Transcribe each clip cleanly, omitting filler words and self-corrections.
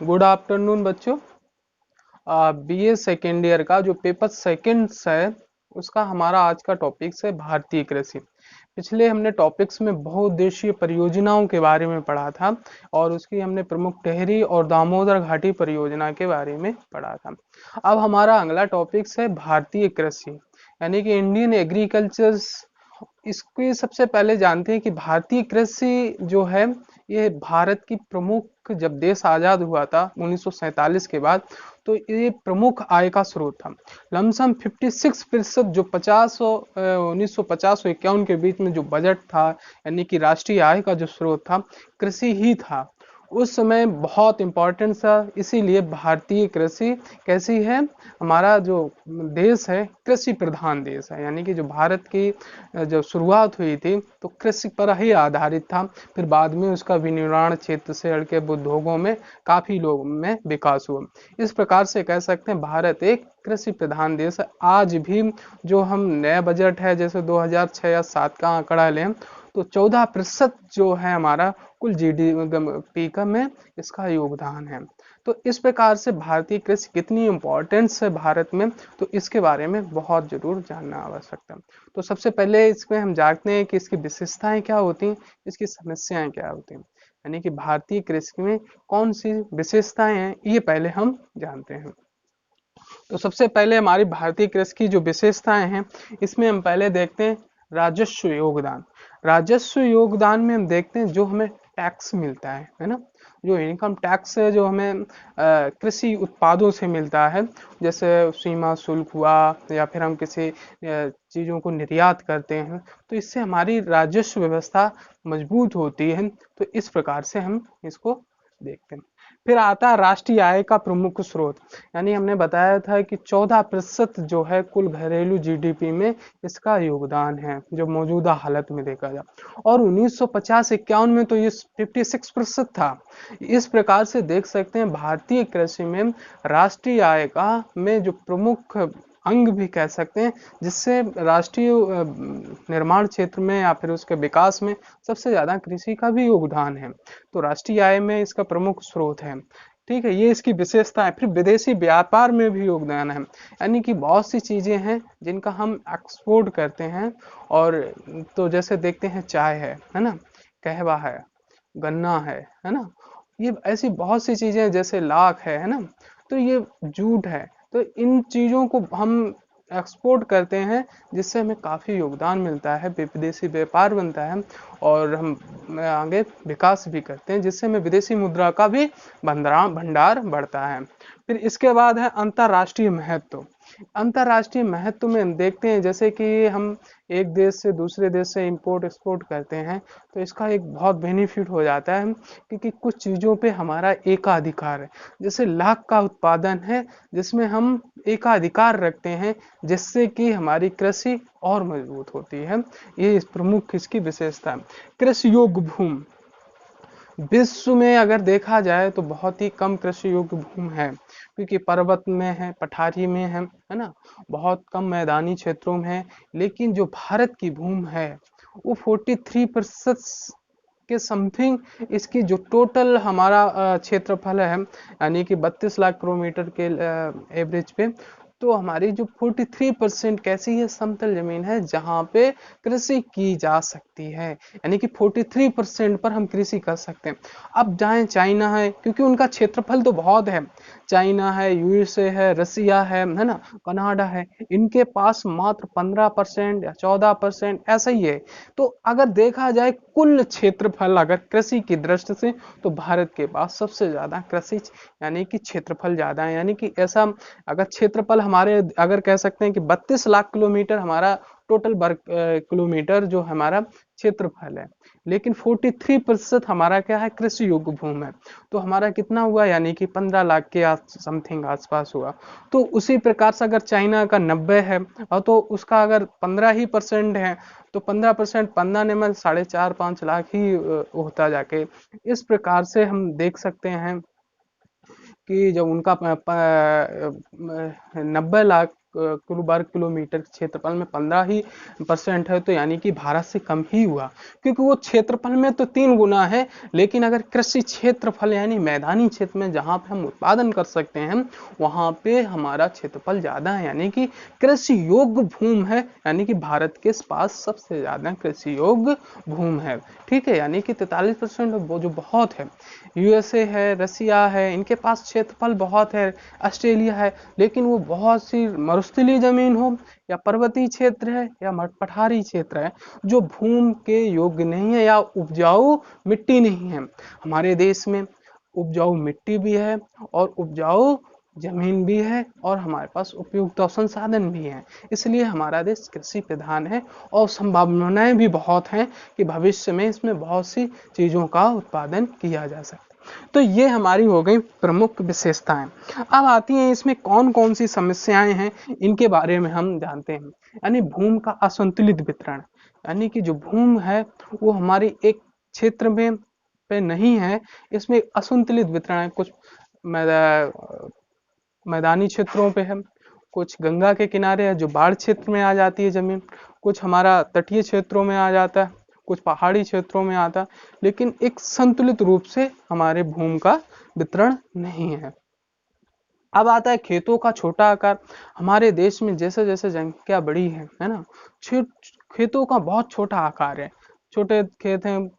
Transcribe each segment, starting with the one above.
Good afternoon बच्चों। BA second year का जो पेपर सेकंड्स है उसका हमारा आज का टॉपिक्स है भारतीय कृषि। पिछले हमने टॉपिक्स में बहुउद्देशीय परियोजनाओं के बारे में पढ़ा था और उसकी हमने प्रमुख टेहरी और दामोदर घाटी परियोजना के बारे में पढ़ा था। अब हमारा अगला टॉपिक्स है भारतीय कृषि यानी कि इंडियन एग्रीकल्चर। इसके सबसे पहले जानते हैं कि भारतीय कृषि जो है ये भारत की प्रमुख, जब देश आजाद हुआ था 1947 के बाद, तो ये प्रमुख आय का स्रोत था। लमसम 56% जो 1950 और 51 के बीच में जो बजट था यानी कि राष्ट्रीय आय का जो स्रोत था कृषि ही था। उस समय बहुत इंपॉर्टेंट था, इसीलिए भारतीय कृषि कैसी है, हमारा जो देश है कृषि प्रधान देश है। यानी कि जो भारत की जब शुरुआत हुई थी तो कृषि पर ही आधारित था। फिर बाद में उसका विनिर्माण क्षेत्र से अड़के उद्योगों में काफी लोगों में विकास हुआ। इस प्रकार से कह सकते हैं भारत एक कृषि प्रधान देश है। आज भी जो हम नया बजट है जैसे 2006 या 7 का आंकड़ा लें तो 14% जो है हमारा कुल जीडीपी का में इसका योगदान है। तो इस प्रकार से भारतीय कृषि कितनी इंपॉर्टेंस है भारत में, तो इसके बारे में बहुत जरूर जानना आवश्यक है। तो सबसे पहले इसमें हम जानते हैं कि इसकी विशेषताएं क्या होती हैं, इसकी समस्याएं क्या होती हैं, यानी कि भारतीय कृषि में कौन सी विशेषताएं हैं ये पहले हम जानते हैं। तो सबसे पहले हमारी भारतीय कृषि की जो विशेषताएं हैं इसमें हम पहले देखते हैं राजस्व योगदान। राजस्व योगदान में हम देखते हैं जो हमें टैक्स मिलता है ना, जो इनकम टैक्स है जो हमें कृषि उत्पादों से मिलता है, जैसे सीमा शुल्क हुआ या फिर हम किसी चीज़ों को निर्यात करते हैं, तो इससे हमारी राजस्व व्यवस्था मजबूत होती है। तो इस प्रकार से हम इसको देखते हैं। फिर आता है राष्ट्रीय आय का प्रमुख स्रोत, यानी हमने बताया था कि 14% जो है कुल घरेलू जीडीपी में इसका योगदान है जो मौजूदा हालत में देखा जाए, और 1950-51 में तो ये 56% था। इस प्रकार से देख सकते हैं भारतीय कृषि में राष्ट्रीय आय का में जो प्रमुख अंग भी कह सकते हैं, जिससे राष्ट्रीय निर्माण क्षेत्र में या फिर उसके विकास में सबसे ज्यादा कृषि का भी योगदान है। तो राष्ट्रीय आय में इसका प्रमुख स्रोत है। ठीक है, ये इसकी विशेषता है। फिर विदेशी व्यापार में भी योगदान है, यानी कि बहुत सी चीजें हैं जिनका हम एक्सपोर्ट करते हैं। और तो जैसे देखते हैं चाय है ना, कहवा है, गन्ना है ना, ये ऐसी बहुत सी चीजें हैं, जैसे लाख है ना, तो ये जूट है। तो इन चीजों को हम एक्सपोर्ट करते हैं जिससे हमें काफी योगदान मिलता है, विदेशी व्यापार बनता है और हम आगे विकास भी करते हैं, जिससे हमें विदेशी मुद्रा का भी भंडार बढ़ता है। फिर इसके बाद है अंतर्राष्ट्रीय महत्व। अंतर्राष्ट्रीय महत्व में हम देखते हैं जैसे कि हम एक देश से दूसरे देश से इंपोर्ट एक्सपोर्ट करते हैं, तो इसका एक बहुत बेनिफिट हो जाता है क्योंकि कुछ चीज़ों पे हमारा एकाधिकार है। जैसे लाख का उत्पादन है जिसमें हम एकाधिकार रखते हैं, जिससे कि हमारी कृषि और मजबूत होती है। ये इस प्रमुख इसकी विशेषता है। कृषि योग्य भूमि विश्व में अगर देखा जाए तो बहुत ही कम कृषि योग्य भूमि है, क्योंकि पर्वत में है, पठारी में है ना, बहुत कम मैदानी क्षेत्रों में है। लेकिन जो भारत की भूमि है वो 43% के समथिंग इसकी जो टोटल हमारा क्षेत्रफल है, यानी कि 32 लाख किलोमीटर के एवरेज पे, तो हमारी जो 43% कैसी है, समतल जमीन है जहाँ पे कृषि की जा सकती है। यानी कि 43% पर हम कृषि कर सकते हैं। अब जाए चाइना है, क्योंकि उनका क्षेत्रफल तो बहुत है, चाइना है, यूएसए है, रसिया है ना, कनाडा है, इनके पास मात्र 15% या 14% ऐसा ही है। तो अगर देखा जाए कुल क्षेत्रफल अगर कृषि की दृष्टि से, तो भारत के पास सबसे ज्यादा कृषि यानी कि क्षेत्रफल ज्यादा है। यानी कि ऐसा अगर क्षेत्रफल हमारे अगर कह सकते हैं कि 32 लाख किलोमीटर हमारा टोटल वर्ग किलोमीटर जो हमारा क्षेत्रफल है, लेकिन 43% हमारा क्या है, कृषि योग्य भूमि है। तो हमारा कितना हुआ, यानी कि 15 लाख के समथिंग आसपास हुआ। तो उसी प्रकार से अगर चाइना का 90 है और तो उसका अगर 15% है, तो 15% 15 ने में 4.5-5 लाख ही होता जाके। इस प्रकार से हम देख सकते हैं कि जब उनका 90 लाख वर्ग किलोमीटर क्षेत्रफल में 15% है, तो यानी कि भारत से कम ही हुआ, क्योंकि वो क्षेत्रफल में तो 3 गुना है, लेकिन अगर कृषि क्षेत्रफल यानी मैदानी क्षेत्र में जहां पे हम उत्पादन कर सकते हैं वहां पे हमारा क्षेत्रफल ज्यादा है, यानी कि कृषि योग्य भूमि है, यानी कि भारत के पास सबसे ज्यादा कृषि योग्य भूमि है। ठीक है, यानी कि 43%, वो जो बहुत है। यूएसए है, रसिया है, इनके पास क्षेत्रफल बहुत है, ऑस्ट्रेलिया है, लेकिन वो बहुत सी मरुस्थलीय जमीन हो या पर्वतीय क्षेत्र है या पठारी क्षेत्र है, जो भूमि के योग्य नहीं है या उपजाऊ मिट्टी नहीं है। हमारे देश में उपजाऊ मिट्टी भी है और उपजाऊ जमीन भी है और हमारे पास उपयुक्त संसाधन भी है, इसलिए हमारा देश कृषि प्रधान है और संभावनाएं भी बहुत हैं कि भविष्य में इसमें बहुत सी चीजों का उत्पादन किया जा सकता है। तो ये हमारी हो गई प्रमुख विशेषताएं। अब आती हैं इसमें कौन कौन सी समस्याएं हैं, इनके बारे में हम जानते हैं। यानी भूमि का असंतुलित वितरण, यानी कि जो भूमि है वो हमारी एक क्षेत्र में पे नहीं है, इसमें असंतुलित वितरण है। कुछ मैदानी क्षेत्रों पे है, कुछ गंगा के किनारे है जो बाढ़ क्षेत्र में आ जाती है जमीन, कुछ हमारा तटीय क्षेत्रों में आ जाता है, कुछ पहाड़ी क्षेत्रों में आता है, लेकिन एक संतुलित रूप से हमारे भूमि का वितरण नहीं है। अब आता है खेतों का छोटा आकार। हमारे देश में जैसे जैसे जनसंख्या बढ़ी है ना, खेतों का बहुत छोटा आकार है, छोटे खेत हैं,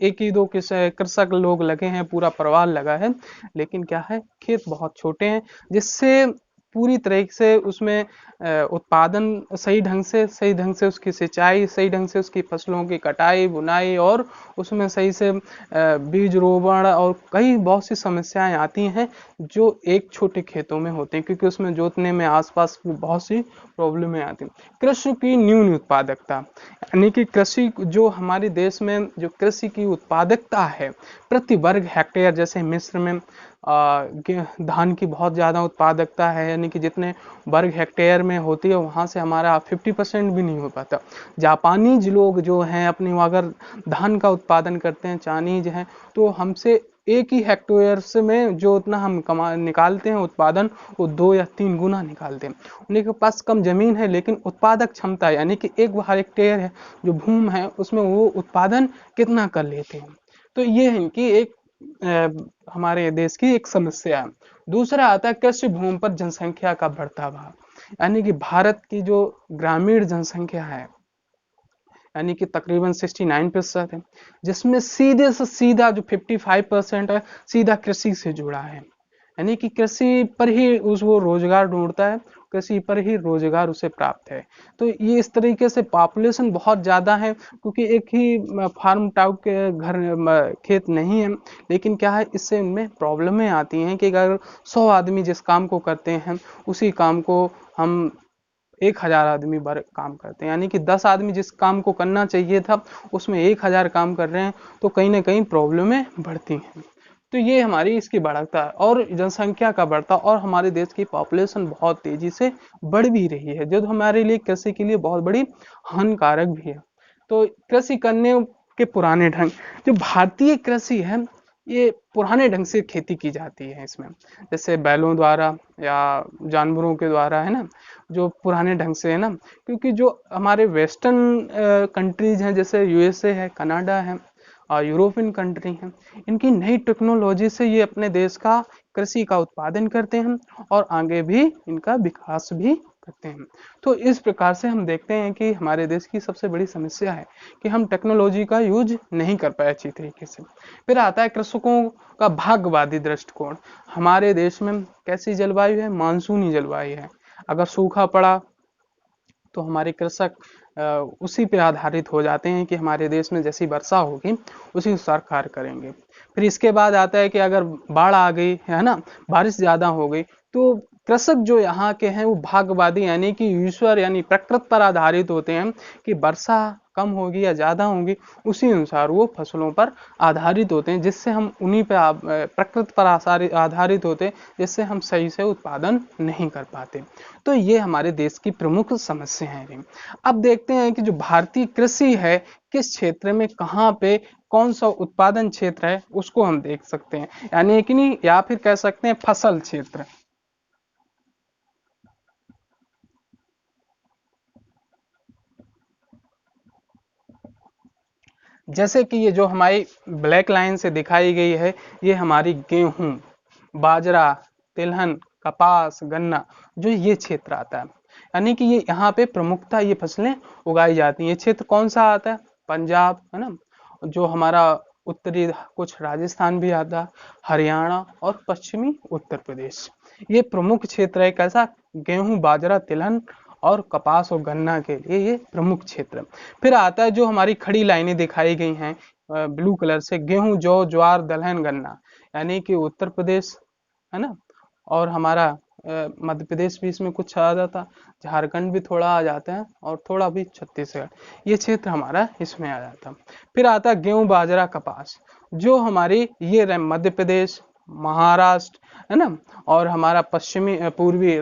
एक ही दो कृषक लोग लगे हैं, पूरा परिवार लगा है, लेकिन क्या है खेत बहुत छोटे हैं, जिससे पूरी तरह से उसमें उत्पादन सही ढंग से उसकी सिंचाई, सही ढंग से उसकी फसलों की कटाई बुनाई और उसमें सही से बीज रोपण और कई बहुत सी समस्याएं आती हैं जो एक छोटे खेतों में होते हैं, क्योंकि उसमें जोतने में आसपास बहुत सी प्रॉब्लमें आती हैं। कृषि की न्यून उत्पादकता, यानी कि कृषि जो हमारे देश में जो कृषि की उत्पादकता है प्रति वर्ग हेक्टेयर, जैसे मिस्र में धान की बहुत ज़्यादा उत्पादकता है, यानी कि जितने वर्ग हेक्टेयर में होती है वहाँ से हमारा 50% भी नहीं हो पाता। जापानीज लोग जो हैं अपनी अगर धान का उत्पादन करते हैं, चाइनीज हैं, तो हमसे एक ही हेक्टेयर से में जो उतना हम निकालते हैं उत्पादन, वो 2 या 3 गुना निकालते हैं। उनके पास कम जमीन है लेकिन उत्पादक क्षमता, यानी कि 1 हेक्टेयर है जो भूमि है उसमें वो उत्पादन कितना कर लेते हैं। तो ये इनकी एक हमारे देश की एक समस्या है। दूसरा आता है कृषि भूमि पर जनसंख्या का बढ़ता भाव, यानी कि भारत की जो ग्रामीण जनसंख्या है यानी कि तकरीबन 69% है, जिसमें सीधे से सीधा जो 55% है सीधा कृषि से जुड़ा है, यानी कि कृषि पर ही वो रोजगार ढूंढता है, कृषि पर ही रोजगार उसे प्राप्त है। तो ये इस तरीके से पॉपुलेशन बहुत ज़्यादा है, क्योंकि एक ही फार्म टाइप के घर खेत नहीं है, लेकिन क्या है इससे इनमें प्रॉब्लमें आती हैं कि अगर 100 आदमी जिस काम को करते हैं उसी काम को हम 1000 आदमी काम करते हैं, यानी कि 10 आदमी जिस काम को करना चाहिए था उसमें 1000 काम कर रहे हैं, तो कहीं ना कहीं प्रॉब्लमें बढ़ती हैं। तो ये हमारी इसकी बढ़ता है और जनसंख्या का बढ़ता और हमारे देश की पॉपुलेशन बहुत तेजी से बढ़ भी रही है, जो हमारे लिए कृषि के लिए बहुत बड़ी हानिकारक भी है। तो कृषि करने के पुराने ढंग, जो भारतीय कृषि है ये पुराने ढंग से खेती की जाती है, इसमें जैसे बैलों द्वारा या जानवरों के द्वारा, है ना, जो पुराने ढंग से है ना, क्योंकि जो हमारे वेस्टर्न कंट्रीज हैं जैसे यूएसए है, कनाडा है और यूरोपियन कंट्री हैं, इनकी नई टेक्नोलॉजी से ये अपने देश का कृषि का उत्पादन करते हैं और आगे भी इनका विकास भी करते हैं। तो इस प्रकार से हम देखते हैं कि हमारे देश की सबसे बड़ी समस्या है कि हम टेक्नोलॉजी का यूज नहीं कर पाए अच्छी तरीके से। फिर आता है कृषकों का भाग्यवादी दृष्टिकोण। हमारे देश में कैसी जलवायु है, मानसूनी जलवायु है, अगर सूखा पड़ा तो हमारे कृषक उसी पे आधारित हो जाते हैं कि हमारे देश में जैसी वर्षा होगी उसी अनुसार कार्य करेंगे। फिर इसके बाद आता है कि अगर बाढ़ आ गई है ना, बारिश ज्यादा हो गई, तो कृषक जो यहाँ के हैं वो भाग्यवादी यानी कि ईश्वर यानी प्रकृति पर आधारित होते हैं कि वर्षा कम होगी या ज्यादा होगी उसी अनुसार वो फसलों पर आधारित होते हैं, जिससे हम उन्हीं पर प्रकृति पर आधारित होते हैं, जिससे हम सही से उत्पादन नहीं कर पाते। तो ये हमारे देश की प्रमुख समस्याएं हैं। अब देखते हैं कि जो भारतीय कृषि है किस क्षेत्र में कहाँ पे कौन सा उत्पादन क्षेत्र है उसको हम देख सकते हैं, यानी कि नहीं, या फिर कह सकते हैं फसल क्षेत्र। जैसे कि ये जो हमारी ब्लैक लाइन से दिखाई गई है, ये हमारी गेहूं, बाजरा, तिलहन, कपास, गन्ना, जो ये क्षेत्र आता है, यानी कि ये यहाँ पे प्रमुखता ये फसलें उगाई जाती हैं। ये क्षेत्र कौन सा आता है? पंजाब, है ना, जो हमारा उत्तरी कुछ राजस्थान भी आता है, हरियाणा और पश्चिमी उत्तर प्रदेश, ये प्रमुख क्षेत्र है। कैसा? गेहूं, बाजरा, तिलहन और कपास और गन्ना के लिए ये प्रमुख क्षेत्र है। फिर आता है जो हमारी खड़ी लाइनें दिखाई गई हैं ब्लू कलर से, गेहूं, जौ, ज्वार, दलहन, गन्ना, यानी कि उत्तर प्रदेश, है ना, और हमारा मध्य प्रदेश भी इसमें कुछ आ जाता, झारखंड भी थोड़ा आ जाता है और थोड़ा भी छत्तीसगढ़, ये क्षेत्र हमारा इसमें आ जाता। फिर आता है गेहूं, बाजरा, कपास, जो हमारी ये मध्य प्रदेश, महाराष्ट्र, है ना, और हमारा पश्चिमी पूर्वी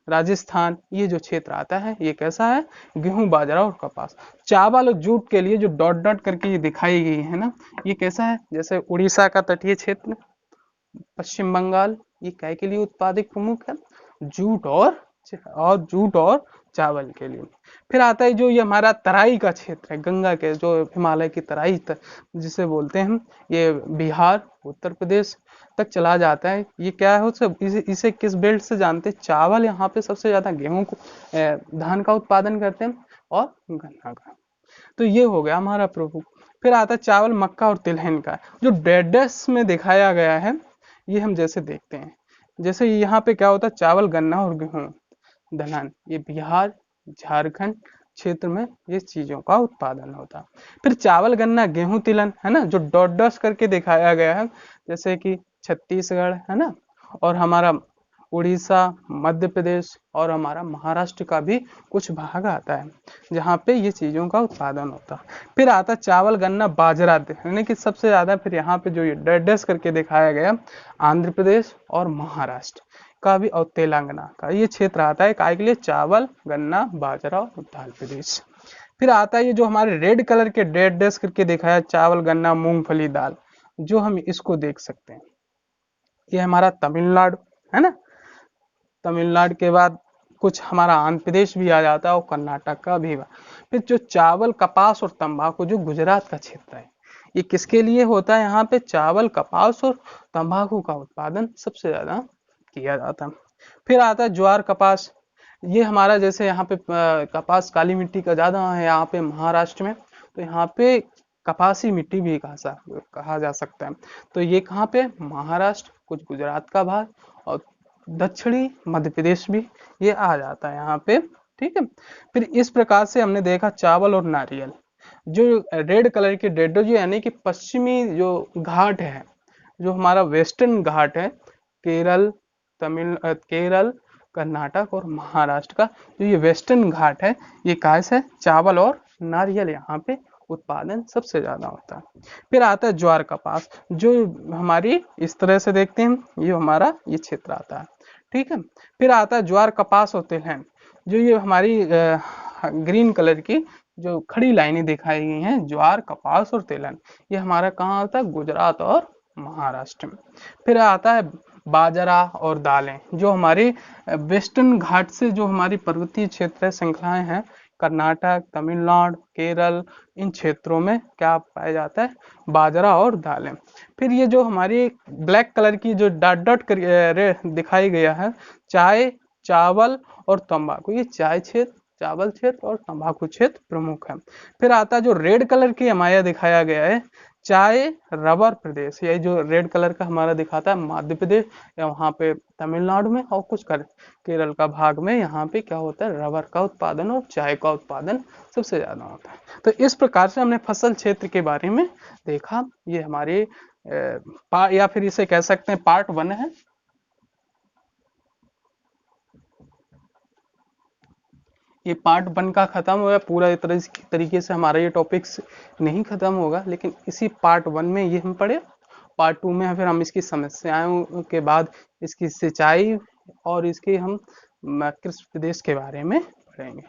राजस्थान, ये जो क्षेत्र आता है ये कैसा है? गेहूं, बाजरा और कपास। चावल और जूट के लिए जो डॉट डॉट करके ये दिखाई गई है ना, ये कैसा है? जैसे उड़ीसा का तटीय क्षेत्र, पश्चिम बंगाल, ये काय के लिए उत्पादित प्रमुख है? जूट जूट और चावल के लिए। फिर आता है जो ये हमारा तराई का क्षेत्र है, गंगा के जो हिमालय की तराई जिसे बोलते हैं हम, ये बिहार, उत्तर प्रदेश तक चला जाता है। ये क्या है? इसे किस बेल्ट से जानते हैं? चावल यहाँ पे सबसे ज्यादा, गेहूं को धान का उत्पादन करते हैं और गन्ना का। तो ये हो गया हमारा प्रमुख। फिर आता है चावल, मक्का और तिलहन का, जो डेडस में दिखाया गया है, ये हम जैसे देखते हैं, जैसे यहाँ पे क्या होता है? चावल, गन्ना और गेहूं, दलहन, ये बिहार, झारखंड क्षेत्र में ये चीजों का उत्पादन होता है। फिर चावल, गन्ना, गेहूं, तिलहन, है ना, जो डॉट डॉट करके दिखाया गया है, जैसे कि छत्तीसगढ़, है ना, और हमारा उड़ीसा, मध्य प्रदेश और हमारा महाराष्ट्र का भी कुछ भाग आता है जहाँ पे ये चीजों का उत्पादन होता है। फिर आता है चावल, गन्ना, बाजरा, यानी कि सबसे ज्यादा फिर यहाँ पे जो ये डेडस करके दिखाया गया, आंध्र प्रदेश और महाराष्ट्र का भी और तेलंगाना का ये क्षेत्र आता है काय के लिए? चावल, गन्ना, बाजरा और उत्तर प्रदेश। फिर आता है ये जो हमारे रेड कलर के डेडस करके दिखाया, चावल, गन्ना, मूंगफली, दाल, जो हम इसको देख सकते हैं, ये हमारा तमिलनाडु, है ना, तमिलनाडु के बाद कुछ हमारा आंध्र प्रदेश भी आ जाता है और कर्नाटक का भी। फिर जो चावल, कपास और तंबाकू, जो गुजरात का क्षेत्र है, ये किसके लिए होता है? यहाँ पे चावल, कपास और तंबाकू का उत्पादन सबसे ज्यादा किया जाता है। फिर आता है ज्वार, कपास, ये हमारा जैसे यहाँ पे कपास काली मिट्टी का ज्यादा है यहाँ पे महाराष्ट्र में, तो यहाँ पे कपासी मिट्टी भी कहा जा सकता है। तो ये कहाँ पे? महाराष्ट्र, कुछ गुजरात का भाग और दक्षिणी मध्य प्रदेश भी ये आ जाता है यहाँ पे, ठीक है। फिर इस प्रकार से हमने देखा चावल और नारियल, जो रेड कलर के डेडो, जो यानी कि पश्चिमी जो घाट है, जो हमारा वेस्टर्न घाट है, केरल, केरल, कर्नाटक और महाराष्ट्र का, जो ये वेस्टर्न घाट है, ये काय से? चावल और नारियल यहाँ पे उत्पादन सबसे ज्यादा होता है। फिर आता है ज्वार, कपास, जो हमारी इस तरह से देखते हैं, ये हमारा ये क्षेत्र आता है, ठीक है। फिर आता है ज्वार, कपास और तिलहन, जो ये हमारी ग्रीन कलर की जो खड़ी लाइनें दिखाई गई हैं, ज्वार, कपास और तिलहन, ये हमारा कहाँ आता है? गुजरात और महाराष्ट्र में। फिर आता है बाजरा और दालें, जो हमारी वेस्टर्न घाट से जो हमारी पर्वतीय क्षेत्र श्रृंखलाएं हैं, कर्नाटक, तमिलनाडु, केरल, इन क्षेत्रों में क्या पाया जाता है? बाजरा और दालें। फिर ये जो हमारी ब्लैक कलर की जो डॉट डॉट कर दिखाई गया है, चाय, चावल और तंबाकू, ये चाय क्षेत्र, चावल क्षेत्र और तंबाकू क्षेत्र प्रमुख है। फिर आता है जो रेड कलर की हमारा दिखाया गया है, चाय, रबर प्रदेश, ये जो रेड कलर का हमारा दिखाता है मध्य प्रदेश या वहाँ पे तमिलनाडु में, और कुछ केरल का भाग में यहाँ पे क्या होता है? रबर का उत्पादन और चाय का उत्पादन सबसे ज्यादा होता है। तो इस प्रकार से हमने फसल क्षेत्र के बारे में देखा। ये हमारे या फिर इसे कह सकते हैं पार्ट 1 है। ये पार्ट 1 का खत्म हो गया पूरा तरीके से, हमारा ये टॉपिक्स नहीं खत्म होगा, लेकिन इसी पार्ट 1 में ये हम पढ़े। पार्ट 2 में फिर हम इसकी समस्याओं के बाद इसकी सिंचाई और इसके हम कृषि प्रदेश के बारे में पढ़ेंगे।